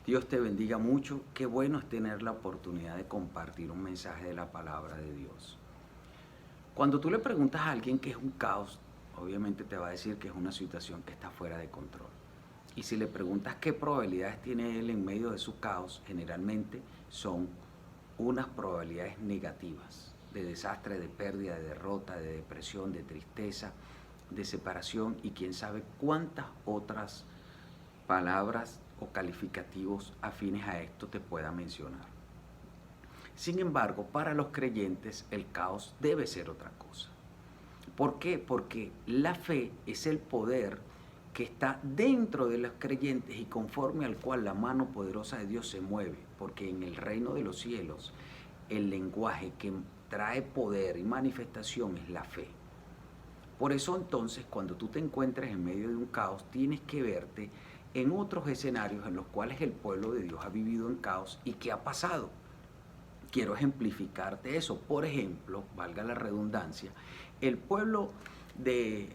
Dios te bendiga mucho. Qué bueno es tener la oportunidad de compartir un mensaje de la palabra de Dios. Cuando tú le preguntas a alguien qué es un caos, obviamente te va a decir que es una situación que está fuera de control. Y si le preguntas qué probabilidades tiene él en medio de su caos, generalmente son unas probabilidades negativas, de desastre, de pérdida, de derrota, de depresión, de tristeza, de separación y quién sabe cuántas otras palabras o calificativos afines a esto te pueda mencionar. Sin embargo, para los creyentes el caos debe ser otra cosa. ¿Por qué? Porque la fe es el poder que está dentro de los creyentes y conforme al cual la mano poderosa de Dios se mueve, porque en el reino de los cielos el lenguaje que trae poder y manifestación es la fe. Por eso entonces, cuando tú te encuentres en medio de un caos, tienes que verte en otros escenarios en los cuales el pueblo de Dios ha vivido en caos y qué ha pasado. Quiero ejemplificarte eso. Por ejemplo, valga la redundancia, el pueblo de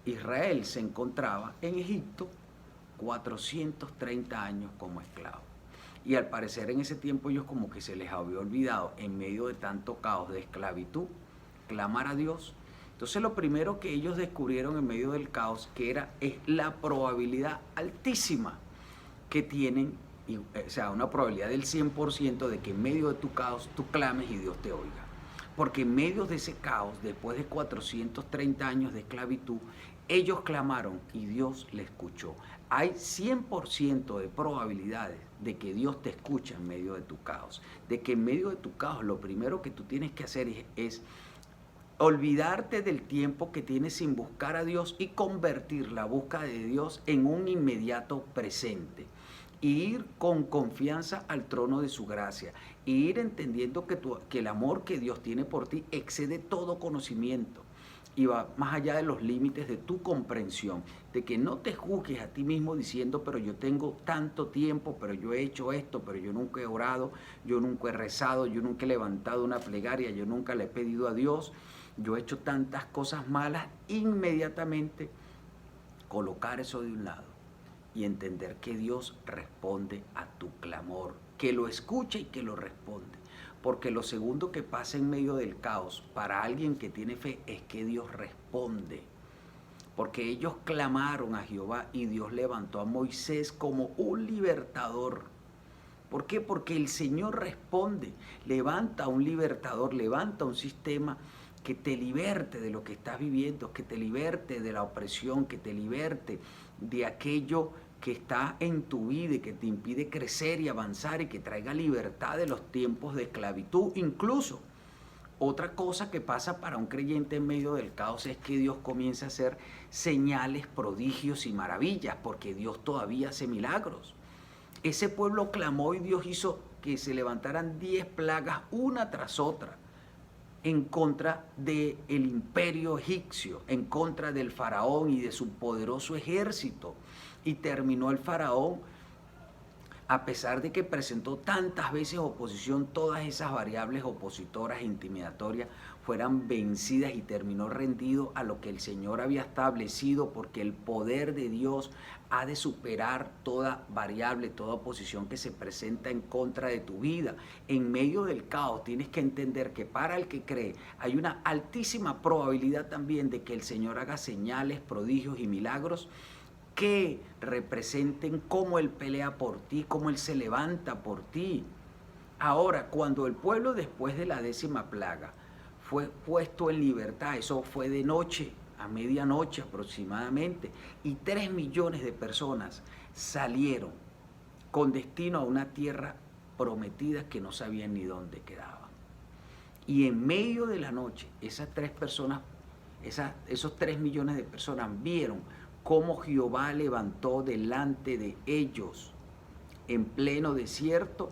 Israel se encontraba en Egipto 430 años como esclavo. Y al parecer en ese tiempo ellos como que se les había olvidado, en medio de tanto caos de esclavitud, clamar a Dios. Entonces lo primero que ellos descubrieron en medio del caos es la probabilidad altísima que tienen, o sea, una probabilidad del 100% de que en medio de tu caos tú clames y Dios te oiga. Porque en medio de ese caos, después de 430 años de esclavitud, ellos clamaron y Dios les escuchó. Hay 100% de probabilidades de que Dios te escuche en medio de tu caos. De que en medio de tu caos lo primero que tú tienes que hacer es olvidarte del tiempo que tienes sin buscar a Dios y convertir la búsqueda de Dios en un inmediato presente. Y ir con confianza al trono de su gracia. Y ir entendiendo que el amor que Dios tiene por ti excede todo conocimiento. Y va más allá de los límites de tu comprensión. De que no te juzgues a ti mismo diciendo, pero yo tengo tanto tiempo, pero yo he hecho esto, pero yo nunca he orado, yo nunca he rezado, yo nunca he levantado una plegaria, yo nunca le he pedido a Dios. Yo he hecho tantas cosas malas. Inmediatamente colocar eso de un lado y entender que Dios responde a tu clamor, que lo escucha y que lo responde. Porque lo segundo que pasa en medio del caos para alguien que tiene fe es que Dios responde. Porque ellos clamaron a Jehová y Dios levantó a Moisés como un libertador. ¿Por qué? Porque el Señor responde, levanta un libertador, levanta un sistema que te liberte de lo que estás viviendo, que te liberte de la opresión, que te liberte de aquello que está en tu vida y que te impide crecer y avanzar y que traiga libertad de los tiempos de esclavitud. Incluso, otra cosa que pasa para un creyente en medio del caos es que Dios comienza a hacer señales, prodigios y maravillas, porque Dios todavía hace milagros. Ese pueblo clamó y Dios hizo que se levantaran 10 plagas una tras otra en contra del imperio egipcio, en contra del faraón y de su poderoso ejército. Y terminó el faraón, a pesar de que presentó tantas veces oposición, todas esas variables opositoras e intimidatorias fueran vencidas y terminó rendido a lo que el Señor había establecido, porque el poder de Dios ha de superar toda variable, toda oposición que se presenta en contra de tu vida. En medio del caos tienes que entender que para el que cree hay una altísima probabilidad también de que el Señor haga señales, prodigios y milagros que representen cómo Él pelea por ti, cómo Él se levanta por ti. Ahora, cuando el pueblo después de la 10ª plaga fue puesto en libertad, eso fue de noche, a medianoche aproximadamente, y 3 millones de personas salieron con destino a una tierra prometida que no sabían ni dónde quedaban. Y en medio de la noche, esos 3 millones de personas vieron cómo Jehová levantó delante de ellos, en pleno desierto,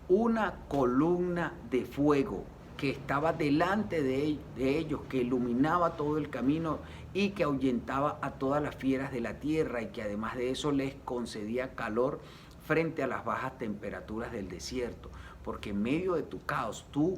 una columna de fuego que estaba delante de ellos, que iluminaba todo el camino y que ahuyentaba a todas las fieras de la tierra, y que además de eso les concedía calor frente a las bajas temperaturas del desierto. Porque en medio de tu caos tú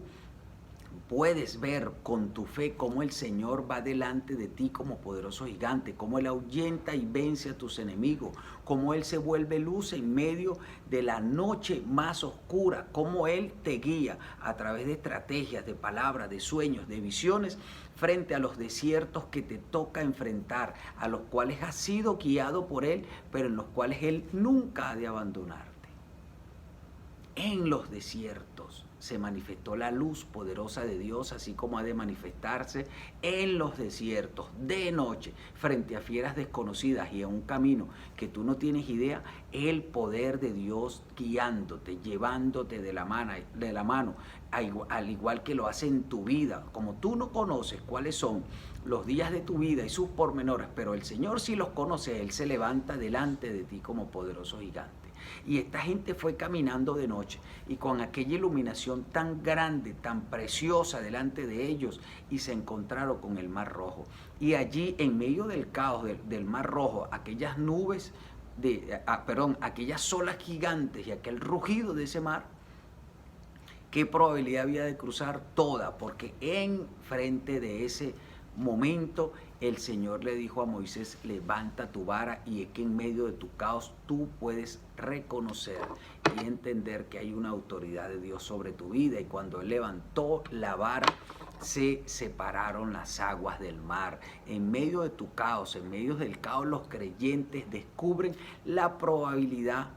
Puedes ver con tu fe cómo el Señor va delante de ti como poderoso gigante, cómo Él ahuyenta y vence a tus enemigos, cómo Él se vuelve luz en medio de la noche más oscura, cómo Él te guía a través de estrategias, de palabras, de sueños, de visiones, frente a los desiertos que te toca enfrentar, a los cuales has sido guiado por Él, pero en los cuales Él nunca ha de abandonarte. En los desiertos se manifestó la luz poderosa de Dios, así como ha de manifestarse en los desiertos de noche, frente a fieras desconocidas y a un camino que tú no tienes idea, el poder de Dios guiándote, llevándote de la mano, al igual que lo hace en tu vida. Como tú no conoces cuáles son los días de tu vida y sus pormenores, pero el Señor sí los conoce, Él se levanta delante de ti como poderoso gigante. Y esta gente fue caminando de noche y con aquella iluminación tan grande, tan preciosa delante de ellos, y se encontraron con el Mar Rojo. Y allí, en medio del caos del Mar Rojo, aquellas nubes, aquellas olas gigantes y aquel rugido de ese mar, ¿qué probabilidad había de cruzar? Toda, porque en frente de ese momento el Señor le dijo a Moisés: levanta tu vara, y es que en medio de tu caos tú puedes reconocer y entender que hay una autoridad de Dios sobre tu vida. Y cuando Él levantó la vara, se separaron las aguas del mar. En medio de tu caos, en medio del caos, los creyentes descubren la probabilidad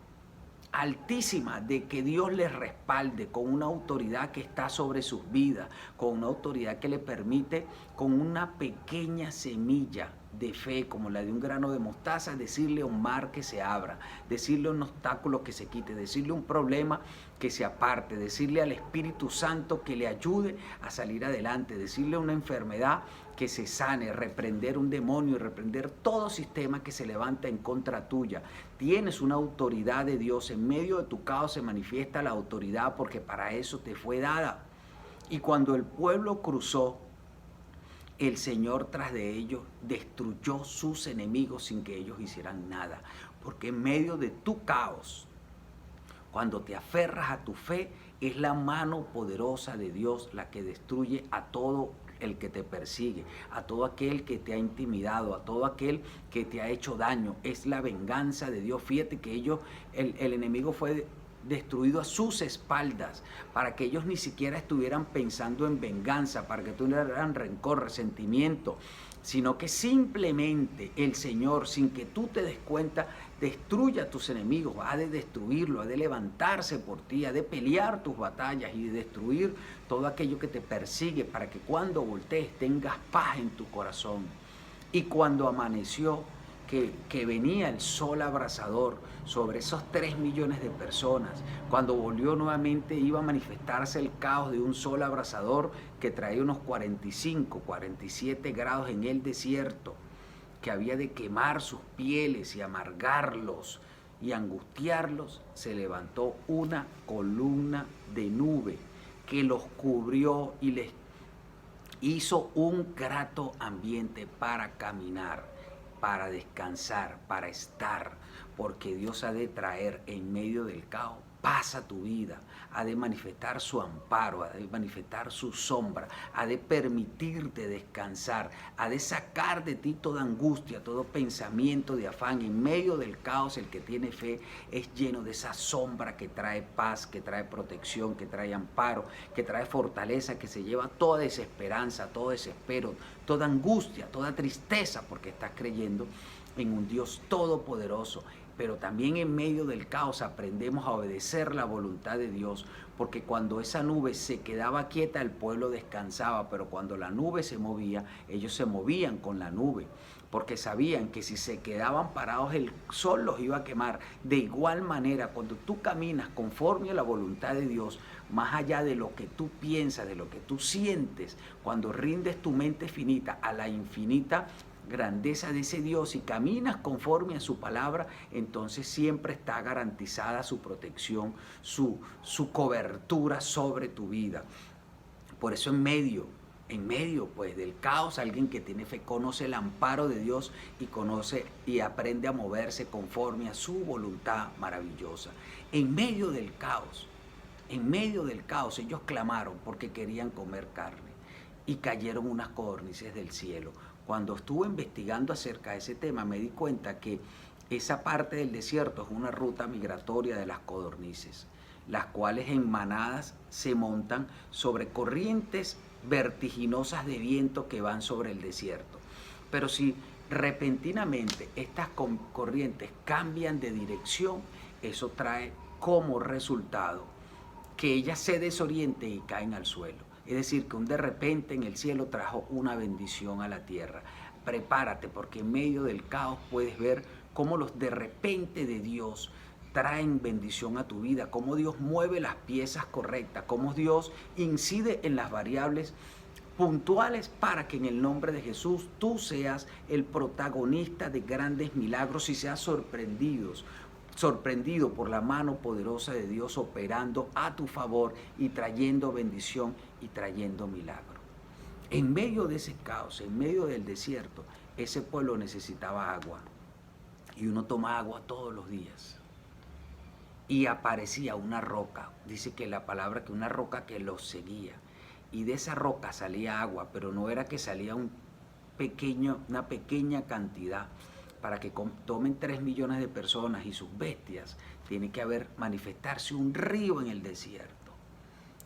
altísima de que Dios les respalde con una autoridad que está sobre sus vidas, con una autoridad que le permite, con una pequeña semilla de fe como la de un grano de mostaza, decirle a un mar que se abra, decirle a un obstáculo que se quite, decirle a un problema que se aparte, decirle al Espíritu Santo que le ayude a salir adelante, decirle a una enfermedad que se sane, reprender un demonio y reprender todo sistema que se levanta en contra tuya. Tienes una autoridad de Dios. En medio de tu caos se manifiesta la autoridad, porque para eso te fue dada. Y cuando el pueblo cruzó, el Señor tras de ellos destruyó sus enemigos sin que ellos hicieran nada. Porque en medio de tu caos, cuando te aferras a tu fe, es la mano poderosa de Dios la que destruye a todo el que te persigue, a todo aquel que te ha intimidado, a todo aquel que te ha hecho daño. Es la venganza de Dios. Fíjate que el enemigo fue destruido a sus espaldas, para que ellos ni siquiera estuvieran pensando en venganza, para que tuvieran rencor, resentimiento, sino que simplemente el Señor, sin que tú te des cuenta, destruye a tus enemigos. Ha de destruirlo, ha de levantarse por ti, ha de pelear tus batallas y de destruir todo aquello que te persigue, para que cuando voltees tengas paz en tu corazón. Y cuando amaneció, que venía el sol abrasador sobre esos 3 millones de personas, cuando volvió nuevamente, iba a manifestarse el caos de un sol abrasador que traía unos 45, 47 grados en el desierto, que había de quemar sus pieles y amargarlos y angustiarlos. Se levantó una columna de nube que los cubrió y les hizo un grato ambiente para caminar, para descansar, para estar, porque Dios ha de traer en medio del caos paz a tu vida, ha de manifestar su amparo, ha de manifestar su sombra, ha de permitirte descansar, ha de sacar de ti toda angustia, todo pensamiento de afán. En medio del caos, el que tiene fe es lleno de esa sombra que trae paz, que trae protección, que trae amparo, que trae fortaleza, que se lleva toda desesperanza, todo desespero, toda angustia, toda tristeza, porque estás creyendo en un Dios todopoderoso. Pero también en medio del caos aprendemos a obedecer la voluntad de Dios, porque cuando esa nube se quedaba quieta, el pueblo descansaba, pero cuando la nube se movía, ellos se movían con la nube, porque sabían que si se quedaban parados, el sol los iba a quemar. De igual manera, cuando tú caminas conforme a la voluntad de Dios, más allá de lo que tú piensas, de lo que tú sientes, cuando rindes tu mente finita a la infinita grandeza de ese Dios y caminas conforme a su palabra, entonces siempre está garantizada su protección, su cobertura sobre tu vida. Por eso en medio pues del caos, alguien que tiene fe conoce el amparo de Dios y conoce y aprende a moverse conforme a su voluntad maravillosa. En medio del caos, En medio del caos ellos clamaron porque querían comer carne y cayeron unas codornices del cielo. Cuando estuve investigando acerca de ese tema me di cuenta que esa parte del desierto es una ruta migratoria de las codornices, las cuales en manadas se montan sobre corrientes vertiginosas de viento que van sobre el desierto. Pero si repentinamente estas corrientes cambian de dirección, eso trae como resultado que ellas se desorienten y caen al suelo. Es decir, que un de repente en el cielo trajo una bendición a la tierra. Prepárate, porque en medio del caos puedes ver cómo los de repente de Dios traen bendición a tu vida, cómo Dios mueve las piezas correctas, cómo Dios incide en las variables puntuales para que en el nombre de Jesús tú seas el protagonista de grandes milagros y seas sorprendido por la mano poderosa de Dios operando a tu favor y trayendo bendición y trayendo milagro. En medio de ese caos, en medio del desierto, ese pueblo necesitaba agua y uno toma agua todos los días. Y aparecía una roca, dice que la palabra que una roca que los seguía. Y de esa roca salía agua, pero no era que salía una pequeña cantidad. Para que tomen 3 millones de personas y sus bestias, tiene que manifestarse un río en el desierto.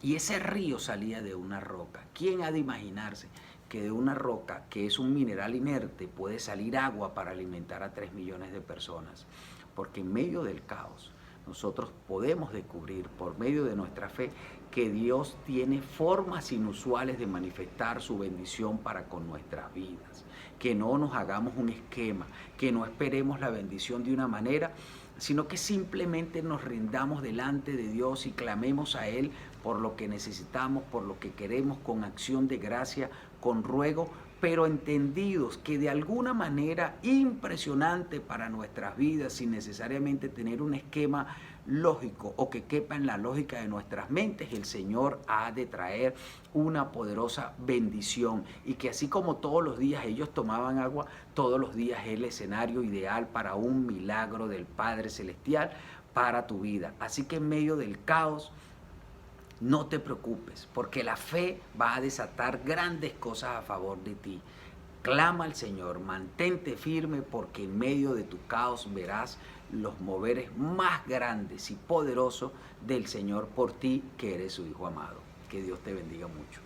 Y ese río salía de una roca. ¿Quién ha de imaginarse que de una roca, que es un mineral inerte, puede salir agua para alimentar a 3 millones de personas? Porque en medio del caos, nosotros podemos descubrir por medio de nuestra fe que Dios tiene formas inusuales de manifestar su bendición para con nuestras vidas. Que no nos hagamos un esquema, que no esperemos la bendición de una manera, sino que simplemente nos rindamos delante de Dios y clamemos a Él por lo que necesitamos, por lo que queremos, con acción de gracia, con ruego, pero entendidos que de alguna manera impresionante para nuestras vidas, sin necesariamente tener un esquema lógico o que quepa en la lógica de nuestras mentes, el Señor ha de traer una poderosa bendición, y que así como todos los días ellos tomaban agua, todos los días es el escenario ideal para un milagro del Padre Celestial para tu vida. Así que en medio del caos, no te preocupes, porque la fe va a desatar grandes cosas a favor de ti. Clama al Señor, mantente firme, porque en medio de tu caos verás los moveres más grandes y poderosos del Señor por ti, que eres su Hijo amado. Que Dios te bendiga mucho.